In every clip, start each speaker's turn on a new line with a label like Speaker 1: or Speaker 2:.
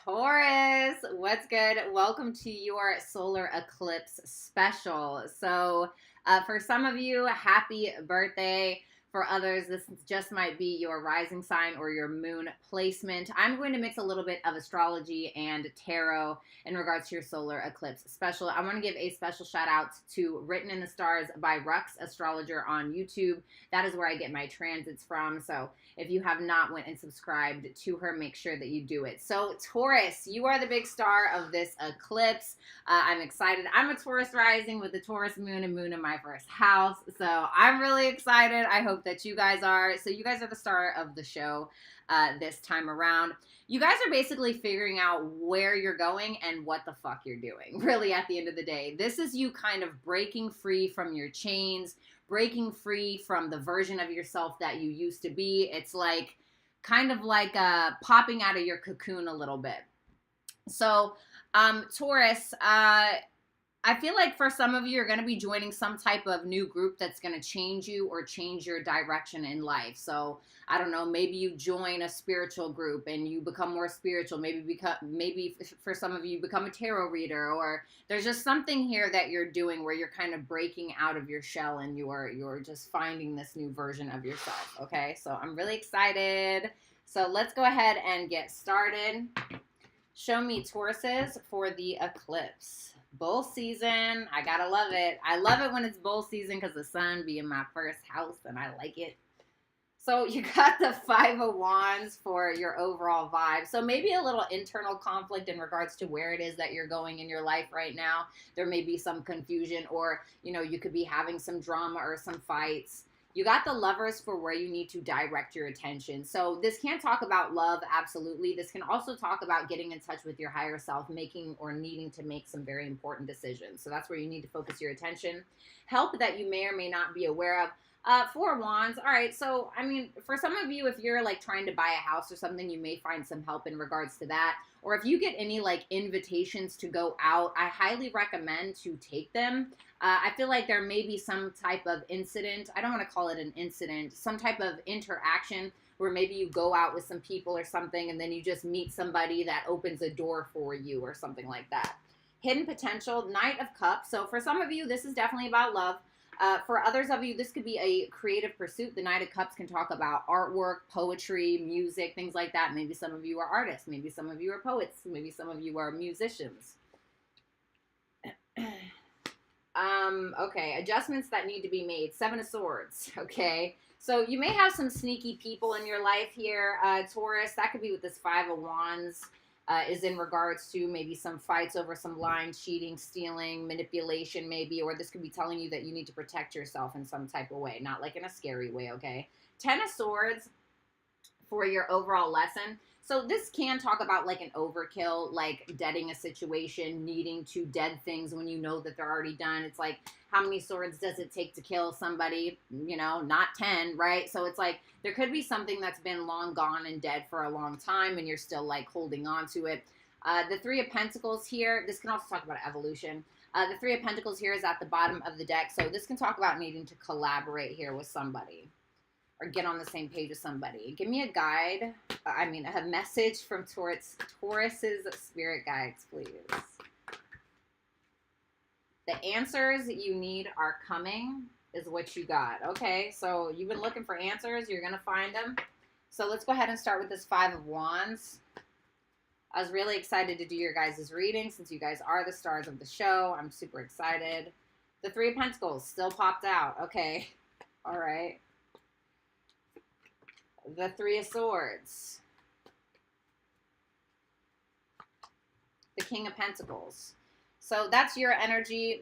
Speaker 1: Taurus, what's good? Welcome to your solar eclipse special. For some of you, happy birthday. For others, this just might be your rising sign or your moon placement. I'm going to mix a little bit of astrology and tarot in regards to your solar eclipse special. I want to give a special shout out to Written in the Stars by Rux Astrologer on YouTube. That is where I get my transits from. So if you have not went and subscribed to her, make sure that you do it. So Taurus, you are the big star of this eclipse. I'm excited. I'm a Taurus rising with the Taurus moon and moon in my first house. So I'm really excited. I hope that you guys are. So you guys are the star of the show this time around. You guys are basically figuring out where you're going and what the fuck you're doing, really, at the end of the day. This is you kind of breaking free from your chains, breaking free from the version of yourself that you used to be. It's like kind of like popping out of your cocoon a little bit. So Taurus, I feel like for some of you, you're going to be joining some type of new group that's going to change you or change your direction in life. So I don't know, maybe you join a spiritual group and you become more spiritual. Maybe for some of you, become a tarot reader, or there's just something here that you're doing where you're kind of breaking out of your shell and you're just finding this new version of yourself. Okay, so I'm really excited. So let's go ahead and get started. Show me Tauruses for the eclipse. Bull season. I gotta love it. I love it when it's bull season because the sun be in my first house and I like it. So you got the Five of Wands for your overall vibe. So maybe a little internal conflict in regards to where it is that you're going in your life right now. There may be some confusion, or, you know, you could be having some drama or some fights. You got the Lovers for where you need to direct your attention. So this can talk about love, absolutely. This can also talk about getting in touch with your higher self, making or needing to make some very important decisions. So that's where you need to focus your attention. Help that you may or may not be aware of. Four of Wands. All right. So, I mean, for some of you, if you're like trying to buy a house or something, you may find some help in regards to that. Or if you get any like invitations to go out, I highly recommend to take them. I feel like there may be some type of incident. I don't want to call it an incident, some type of interaction where maybe you go out with some people or something and then you just meet somebody that opens a door for you or something like that. Hidden potential, Knight of Cups. So for some of you, this is definitely about love. For others of you, this could be a creative pursuit. The Knight of Cups can talk about artwork, poetry, music, things like that. Maybe some of you are artists. Maybe some of you are poets. Maybe some of you are musicians. Okay, adjustments that need to be made. Seven of Swords, okay? So you may have some sneaky people in your life here, Taurus. That could be with this Five of Wands. Is in regards to maybe some fights over some lying, cheating, stealing, manipulation maybe, or this could be telling you that you need to protect yourself in some type of way, not like in a scary way, okay? Ten of Swords for your overall lesson. So this can talk about like an overkill, like deading a situation, needing to dead things when you know that they're already done. It's like, how many swords does it take to kill somebody? You know, not 10, right? So it's like, there could be something that's been long gone and dead for a long time and you're still like holding on to it. The Three of Pentacles here, this can also talk about evolution. The Three of Pentacles here is at the bottom of the deck. So this can talk about needing to collaborate here with somebody or get on the same page with somebody. Give me a guide, a message from Taurus's spirit guides, please. The answers you need are coming is what you got. Okay, so you've been looking for answers. You're going to find them. So let's go ahead and start with this Five of Wands. I was really excited to do your guys' reading since you guys are the stars of the show. I'm super excited. The Three of Pentacles still popped out. Okay, all right. The Three of Swords. The King of Pentacles. So that's your energy.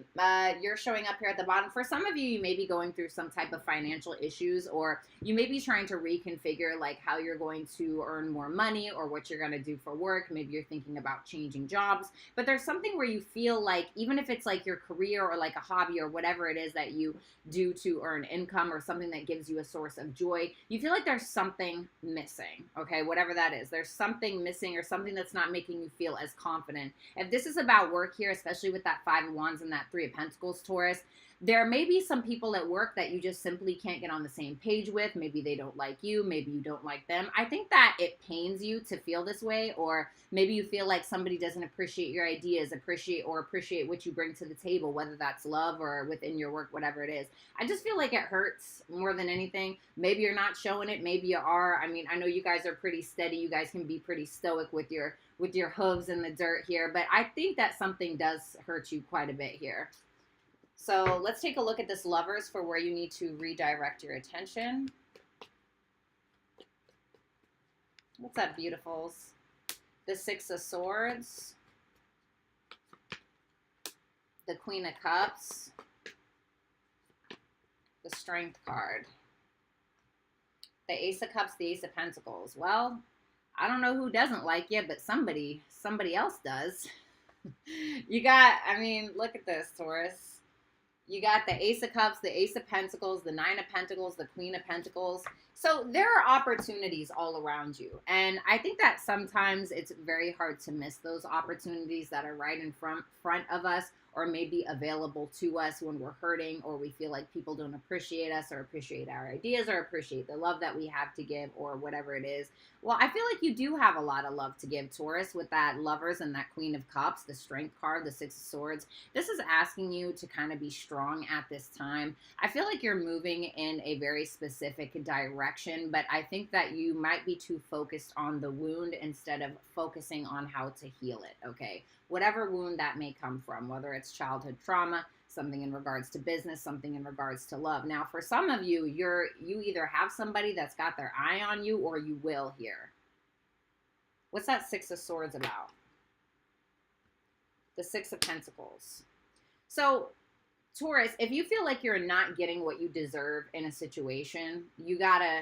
Speaker 1: You're showing up here at the bottom. For some of you, you may be going through some type of financial issues, or you may be trying to reconfigure like how you're going to earn more money or what you're going to do for work. Maybe you're thinking about changing jobs, but there's something where you feel like, even if it's like your career or like a hobby or whatever it is that you do to earn income or something that gives you a source of joy, you feel like there's something missing, okay? Whatever that is, there's something missing or something that's not making you feel as confident. If this is about work here, especially with that Five of Wands and that Three of Pentacles, Taurus, there may be some people at work that you just simply can't get on the same page with. Maybe they don't like you. Maybe you don't like them. I think that it pains you to feel this way, or maybe you feel like somebody doesn't appreciate your ideas, appreciate what you bring to the table, whether that's love or within your work, whatever it is. I just feel like it hurts more than anything. Maybe you're not showing it. Maybe you are. I mean, I know you guys are pretty steady. You guys can be pretty stoic with your hooves in the dirt here, but I think that something does hurt you quite a bit here. So let's take a look at this Lovers for where you need to redirect your attention. What's up, beautifuls? The Six of Swords. The Queen of Cups. The Strength card. The Ace of Cups, the Ace of Pentacles. Well, I don't know who doesn't like you, but somebody else does. You got, I mean, look at this, Taurus. You got the Ace of Cups, the Ace of Pentacles, the Nine of Pentacles, the Queen of Pentacles. So there are opportunities all around you. And I think that sometimes it's very hard to miss those opportunities that are right in front of us, or maybe available to us when we're hurting, or we feel like people don't appreciate us or appreciate our ideas or appreciate the love that we have to give or whatever it is. Well, I feel like you do have a lot of love to give, Taurus, with that Lovers and that Queen of Cups, the Strength card, the Six of Swords. This is asking you to kind of be strong at this time. I feel like you're moving in a very specific direction, but I think that you might be too focused on the wound instead of focusing on how to heal it, okay? Whatever wound that may come from, whether it's childhood trauma, something in regards to business, something in regards to love. Now, for some of you, you either have somebody that's got their eye on you or you will here. What's that Six of Swords about? The Six of Pentacles. So, Taurus, if you feel like you're not getting what you deserve in a situation, you gotta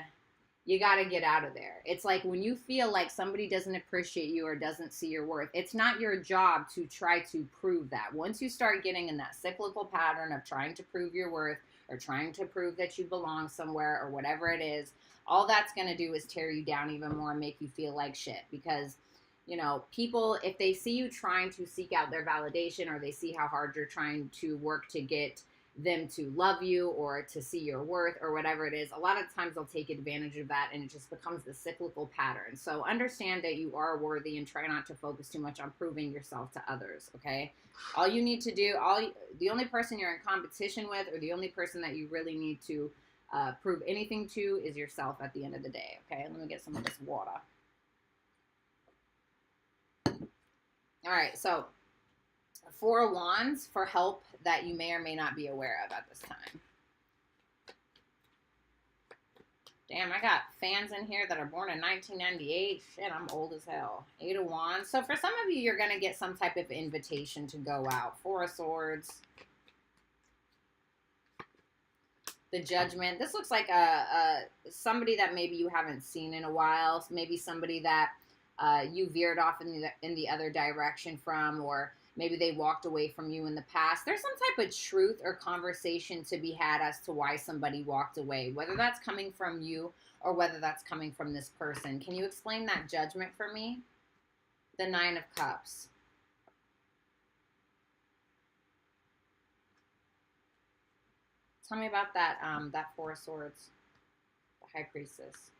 Speaker 1: get out of there. It's like when you feel like somebody doesn't appreciate you or doesn't see your worth, it's not your job to try to prove that. Once you start getting in that cyclical pattern of trying to prove your worth or trying to prove that you belong somewhere or whatever it is, all that's going to do is tear you down even more and make you feel like shit. Because, you know, people, if they see you trying to seek out their validation, or they see how hard you're trying to work to get them to love you or to see your worth or whatever it is, a lot of times they'll take advantage of that, and it just becomes the cyclical pattern. So understand that you are worthy and try not to focus too much on proving yourself to others, okay? All you need to do, the only person you're in competition with, or the only person that you really need to prove anything to, is yourself at the end of the day, okay? Let me get some of this water. All right, so Four of Wands for help that you may or may not be aware of at this time. Damn, I got fans in here that are born in 1998. Shit, I'm old as hell. Eight of Wands. So for some of you, you're going to get some type of invitation to go out. Four of Swords. The Judgment. This looks like somebody that maybe you haven't seen in a while. Maybe somebody that you veered off in the other direction from, or maybe they walked away from you in the past. There's some type of truth or conversation to be had as to why somebody walked away, whether that's coming from you or whether that's coming from this person. Can you explain that Judgment for me? The Nine of Cups. Tell me about that, that Four of Swords, the High Priestess.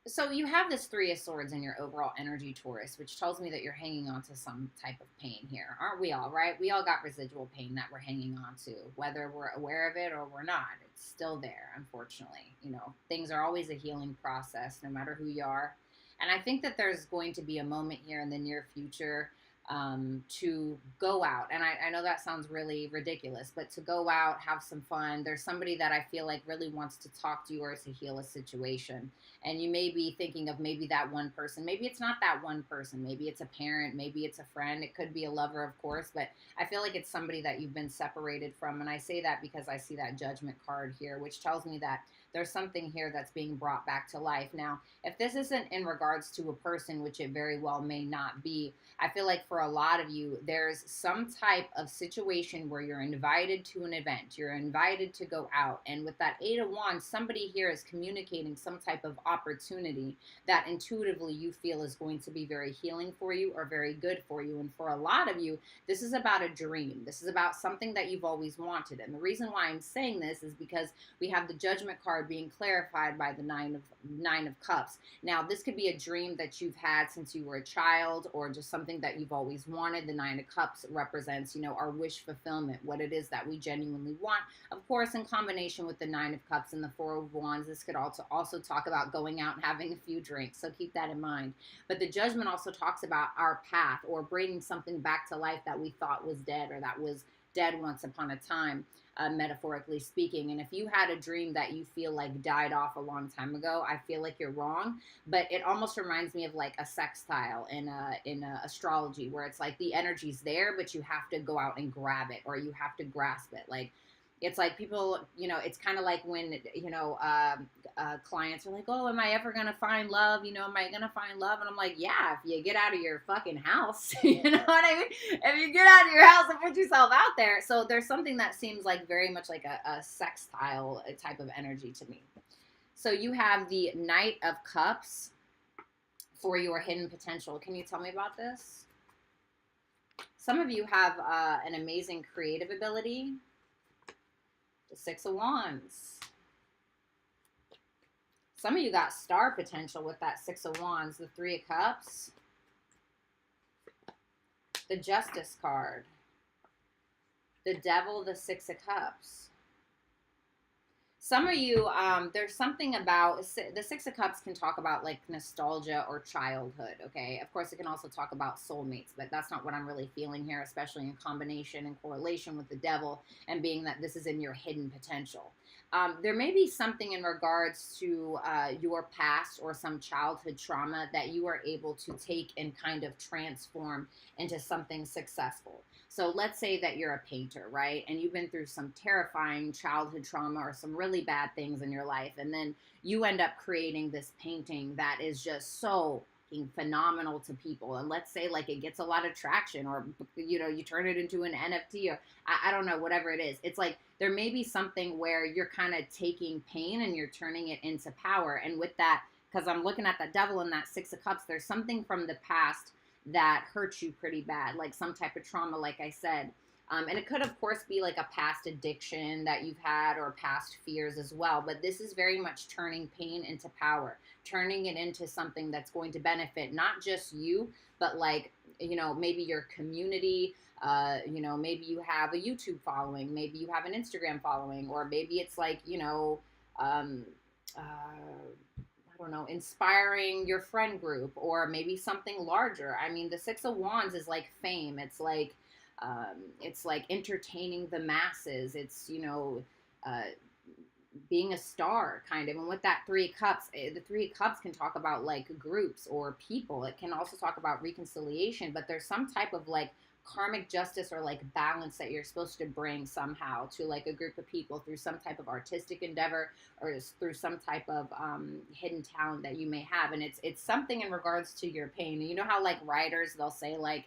Speaker 1: So you have this Three of Swords in your overall energy, Taurus, which tells me that you're hanging on to some type of pain here. Aren't we all, right? We all got residual pain that we're hanging on to, whether we're aware of it or we're not. It's still there, unfortunately. You know, things are always a healing process, no matter who you are. And I think that there's going to be a moment here in the near future to go out. And I know that sounds really ridiculous, but to go out, have some fun. There's somebody that I feel like really wants to talk to you or to heal a situation. And you may be thinking of maybe that one person. Maybe it's not that one person. Maybe it's a parent. Maybe it's a friend. It could be a lover, of course, but I feel like it's somebody that you've been separated from. And I say that because I see that Judgment card here, which tells me that there's something here that's being brought back to life. Now, if this isn't in regards to a person, which it very well may not be, I feel like for a lot of you, there's some type of situation where you're invited to an event, you're invited to go out. And with that Eight of Wands, somebody here is communicating some type of opportunity that intuitively you feel is going to be very healing for you or very good for you. And for a lot of you, this is about a dream. This is about something that you've always wanted. And the reason why I'm saying this is because we have the Judgment card being clarified by the Nine of Cups. Now, this could be a dream that you've had since you were a child, or just something that you've always wanted. The Nine of Cups represents, our wish fulfillment, what it is that we genuinely want. Of course, in combination with the Nine of Cups and the Four of Wands, this could also talk about going out and having a few drinks. So keep that in mind. But the Judgment also talks about our path, or bringing something back to life that we thought was dead, or that was dead once upon a time, metaphorically speaking. And if you had a dream that you feel like died off a long time ago, I feel like you're wrong. But it almost reminds me of like a sextile in astrology, where it's like the energy's there, but you have to go out and grab it, or you have to grasp it. Like, it's like people, it's kind of like when, clients are like, oh, am I ever going to find love? Am I going to find love? And I'm like, yeah, if you get out of your fucking house, you know what I mean? If you get out of your house and put yourself out there. So there's something that seems like very much like a sextile type of energy to me. So you have the Knight of Cups for your hidden potential. Can you tell me about this? Some of you have an amazing creative ability. The Six of Wands. Some of you got star potential with that Six of Wands. The Three of Cups. The Justice card. The Devil, the Six of Cups. Some of you, there's something about, the Six of Cups can talk about like nostalgia or childhood, okay? Of course, it can also talk about soulmates, but that's not what I'm really feeling here, especially in combination and correlation with the Devil, and being that this is in your hidden potential. There may be something in regards to your past or some childhood trauma that you are able to take and kind of transform into something successful. So let's say that you're a painter, right? And you've been through some terrifying childhood trauma or some really bad things in your life. And then you end up creating this painting that is just so phenomenal to people. And let's say like it gets a lot of traction, or, you turn it into an NFT, or I don't know, whatever it is. It's like there may be something where you're kind of taking pain and you're turning it into power. And with that, because I'm looking at that Devil and that Six of Cups, there's something from the past that hurt you pretty bad, like some type of trauma, like I said. And it could, of course, be like a past addiction that you've had, or past fears as well. But this is very much turning pain into power, turning it into something that's going to benefit not just you, but like, maybe your community. Maybe you have a YouTube following, maybe you have an Instagram following, or maybe it's like, I don't know, inspiring your friend group, or maybe something larger. I mean, the Six of Wands is like fame. It's like entertaining the masses. It's, being a star kind of. And with that Three of Cups, the Three of Cups can talk about like groups or people. It can also talk about reconciliation, but there's some type of like karmic justice or like balance that you're supposed to bring somehow to like a group of people through some type of artistic endeavor, or through some type of hidden talent that you may have. And it's something in regards to your pain. And you know how like writers, they'll say like,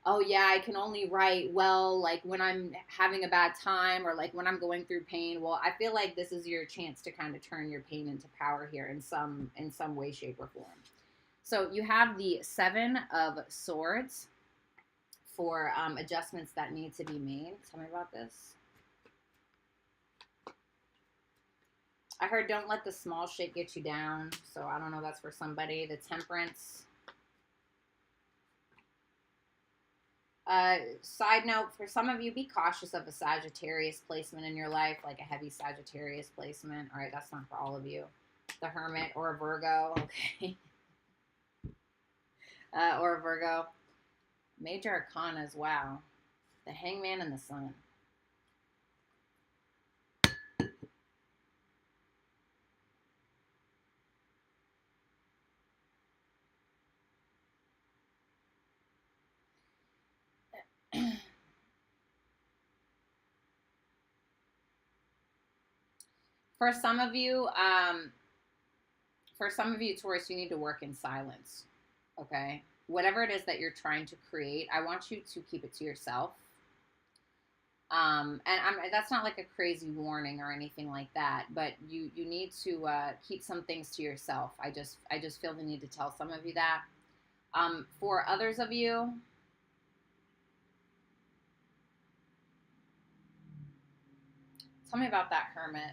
Speaker 1: oh yeah, I can only write well like when I'm having a bad time, or like when I'm going through pain. Well, I feel like this is your chance to kind of turn your pain into power here in some way, shape, or form. So you have the Seven of Swords for adjustments that need to be made. Tell me about this. I heard don't let the small shit get you down. So I don't know, that's for somebody. The Temperance. Side note, for some of you, be cautious of a Sagittarius placement in your life, like a heavy Sagittarius placement. All right, that's not for all of you. The Hermit or a Virgo, okay. Or a Virgo. Major Arcana as well. The Hangman and the Sun. For some of you, Taurus, you need to work in silence. Okay, whatever it is that you're trying to create, I want you to keep it to yourself. That's not like a crazy warning or anything like that, but you need to keep some things to yourself. I just feel the need to tell some of you that. For others of you, tell me about that Hermit.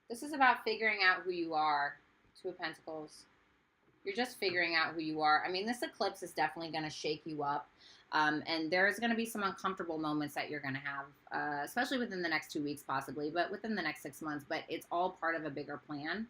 Speaker 1: This is about figuring out who you are. Two of Pentacles. You're just figuring out who you are. I mean, this eclipse is definitely going to shake you up. And there's going to be some uncomfortable moments that you're going to have, especially within the next 2 weeks possibly, but within the next 6 months. But it's all part of a bigger plan.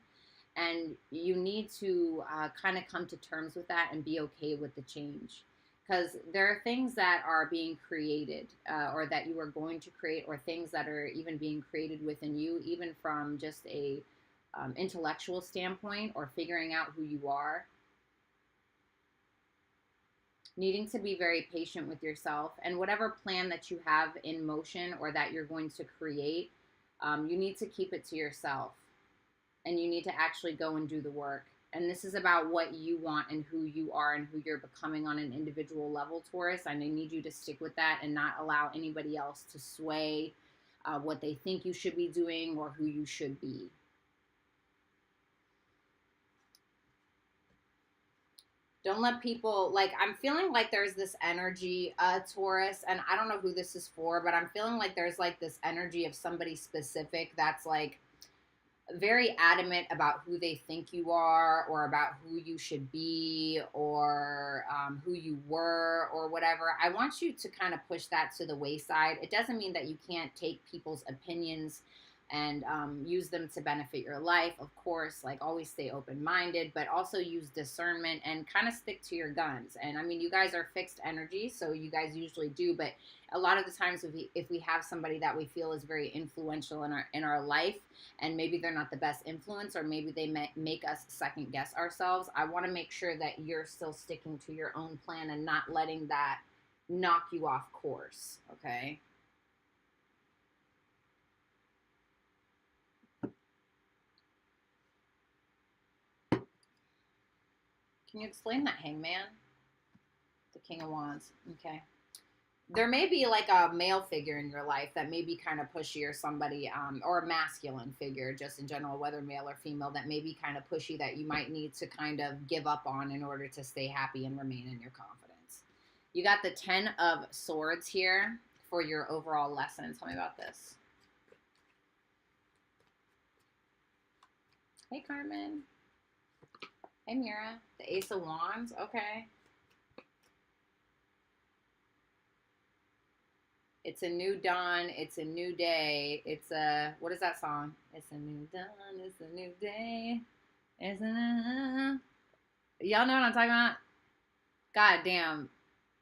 Speaker 1: And you need to kind of come to terms with that and be okay with the change. Because there are things that are being created or that you are going to create, or things that are even being created within you, even from just a intellectual standpoint or figuring out who you are. Needing to be very patient with yourself, and whatever plan that you have in motion or that you're going to create, you need to keep it to yourself, and you need to actually go and do the work. And this is about what you want and who you are and who you're becoming on an individual level, Taurus. And I need you to stick with that and not allow anybody else to sway what they think you should be doing or who you should be. Don't let people, like, I'm feeling like there's this energy, Taurus, and I don't know who this is for, but I'm feeling like there's like this energy of somebody specific that's like very adamant about who they think you are, or about who you should be, or who you were, or whatever. I want you to kind of push that to the wayside. It doesn't mean that you can't take people's opinions and use them to benefit your life. Of course, like, always stay open-minded, but also use discernment and kind of stick to your guns. And I mean, you guys are fixed energy, so you guys usually do, but a lot of the times if we have somebody that we feel is very influential in our life, and maybe they're not the best influence, or maybe they make us second guess ourselves, I want to make sure that you're still sticking to your own plan and not letting that knock you off course, okay? Can you explain that, Hangman? The King of Wands. Okay. There may be like a male figure in your life that may be kind of pushy, or somebody, or a masculine figure just in general, whether male or female, that may be kind of pushy, that you might need to kind of give up on in order to stay happy and remain in your confidence. You got the 10 of Swords here for your overall lesson. Tell me about this. Hey, Carmen. Hey, Mira. The Ace of Wands. Okay. It's a new dawn. It's a new day. It's a, what is that song? It's a new dawn. It's a new day. It's a, y'all know what I'm talking about? God damn.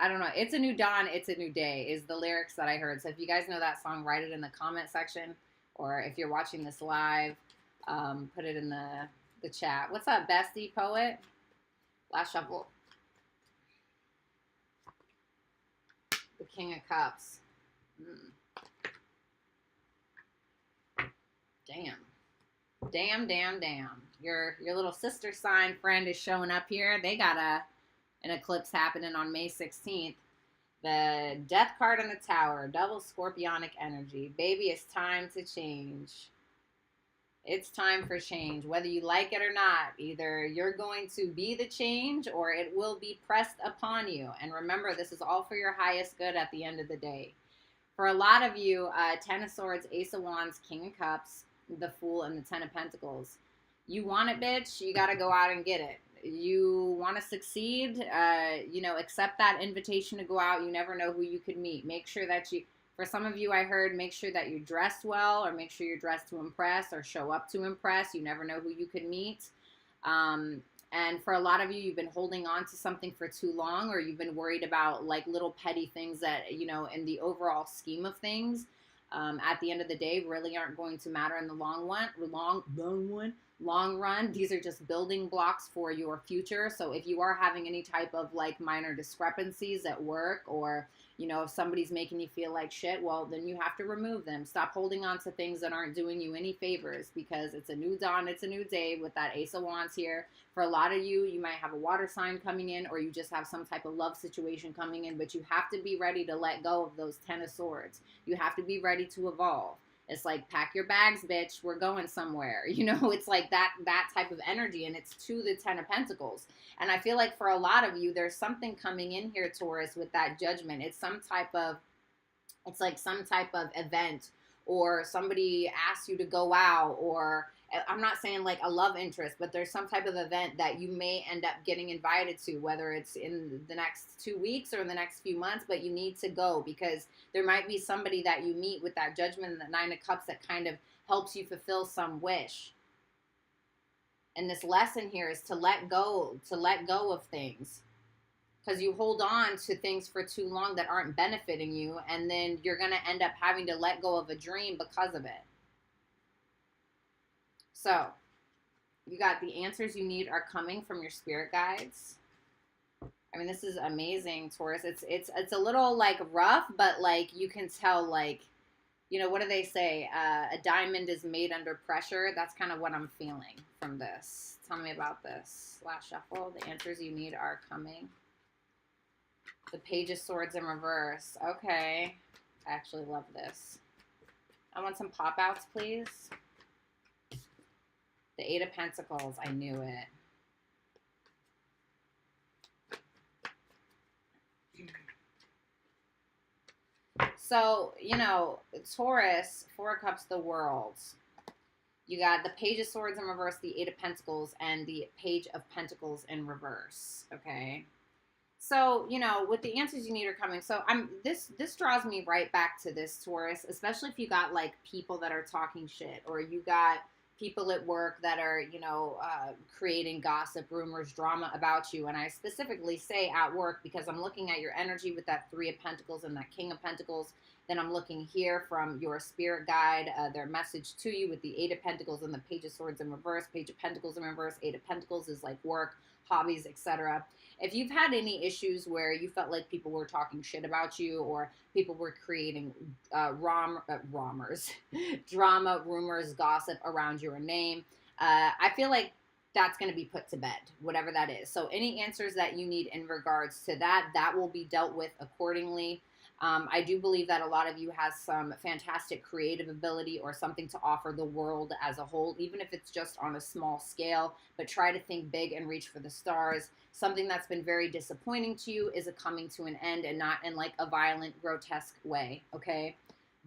Speaker 1: I don't know. It's a new dawn. It's a new day is the lyrics that I heard. So if you guys know that song, write it in the comment section. Or if you're watching this live, put it in the chat. What's up, bestie poet? Last shuffle. The King of Cups. Damn. Your little sister sign friend is showing up here. They got an eclipse happening on May 16th. The Death card in the Tower. Double Scorpionic energy. Baby, it's time to change. It's time for change, whether you like it or not. Either you're going to be the change, or it will be pressed upon you. And remember, this is all for your highest good at the end of the day. For a lot of you, 10 of Swords, Ace of Wands, King of Cups, the Fool, and the 10 of Pentacles. You want it, bitch, you got to go out and get it. You want to succeed, accept that invitation to go out. You never know who you could meet. Make sure that you... For some of you, I heard, make sure that you're dressed well, or make sure you're dressed to impress, or show up to impress. You never know who you could meet. And for a lot of you, you've been holding on to something for too long, or you've been worried about like little petty things that, in the overall scheme of things, at the end of the day, really aren't going to matter in the long long run. These are just building blocks for your future. So if you are having any type of like minor discrepancies at work, or if somebody's making you feel like shit, well, then you have to remove them. Stop holding on to things that aren't doing you any favors, because it's a new dawn, it's a new day with that Ace of Wands here. For a lot of you, you might have a water sign coming in, or you just have some type of love situation coming in, but you have to be ready to let go of those 10 of Swords. You have to be ready to evolve. It's like, pack your bags, bitch. We're going somewhere. It's like that type of energy, and it's to the 10 of Pentacles. And I feel like for a lot of you, there's something coming in here, Taurus, with that Judgment. It's like some type of event, or somebody asks you to go out, or I'm not saying like a love interest, but there's some type of event that you may end up getting invited to, whether it's in the next 2 weeks or in the next few months, but you need to go, because there might be somebody that you meet with that Judgment and the 9 of Cups that kind of helps you fulfill some wish. And this lesson here is to let go of things, because you hold on to things for too long that aren't benefiting you, and then you're going to end up having to let go of a dream because of it. So, you got the answers you need are coming from your spirit guides. I mean, this is amazing, Taurus. It's a little like rough, but like you can tell, like, what do they say? A diamond is made under pressure. That's kind of what I'm feeling from this. Tell me about this. Last shuffle. The answers you need are coming. The Page of Swords in reverse. Okay. I actually love this. I want some pop-outs, please. The 8 of Pentacles. I knew it. So, Taurus, 4 of Cups, the World. You got the Page of Swords in reverse, the 8 of Pentacles, and the Page of Pentacles in reverse. Okay. So, with the answers you need are coming. So this draws me right back to this, Taurus, especially if you got like people that are talking shit, or you got people at work that are, creating gossip, rumors, drama about you. And I specifically say at work, because I'm looking at your energy with that 3 of Pentacles and that King of Pentacles. Then I'm looking here from your spirit guide, their message to you with the 8 of Pentacles and the Page of Swords in reverse, Page of Pentacles in reverse. 8 of Pentacles is like work, hobbies, etc. If you've had any issues where you felt like people were talking shit about you, or people were creating drama, rumors, gossip around your name, I feel like that's going to be put to bed, whatever that is. So any answers that you need in regards to that will be dealt with accordingly. I do believe that a lot of you has some fantastic creative ability, or something to offer the world as a whole, even if it's just on a small scale, but try to think big and reach for the stars. Something that's been very disappointing to you is coming to an end, and not in like a violent, grotesque way, okay?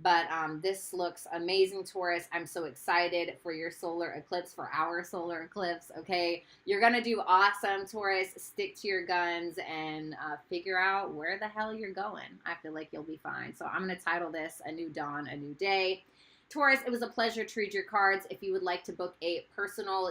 Speaker 1: But this looks amazing, Taurus. I'm so excited for your solar eclipse, for our solar eclipse, okay? You're going to do awesome, Taurus. Stick to your guns and figure out where the hell you're going. I feel like you'll be fine. So I'm going to title this A New Dawn, A New Day. Taurus, it was a pleasure to read your cards. If you would like to book a personal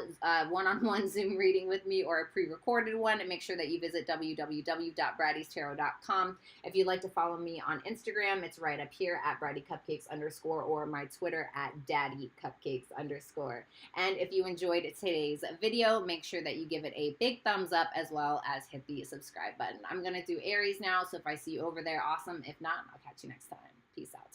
Speaker 1: one-on-one Zoom reading with me, or a pre-recorded one, make sure that you visit www.BrattysTarot.com. If you'd like to follow me on Instagram, it's right up here at BrattyCupcakes_, or my Twitter at DaddyCupcakes_. And if you enjoyed today's video, make sure that you give it a big thumbs up, as well as hit the subscribe button. I'm going to do Aries now, so if I see you over there, awesome. If not, I'll catch you next time. Peace out.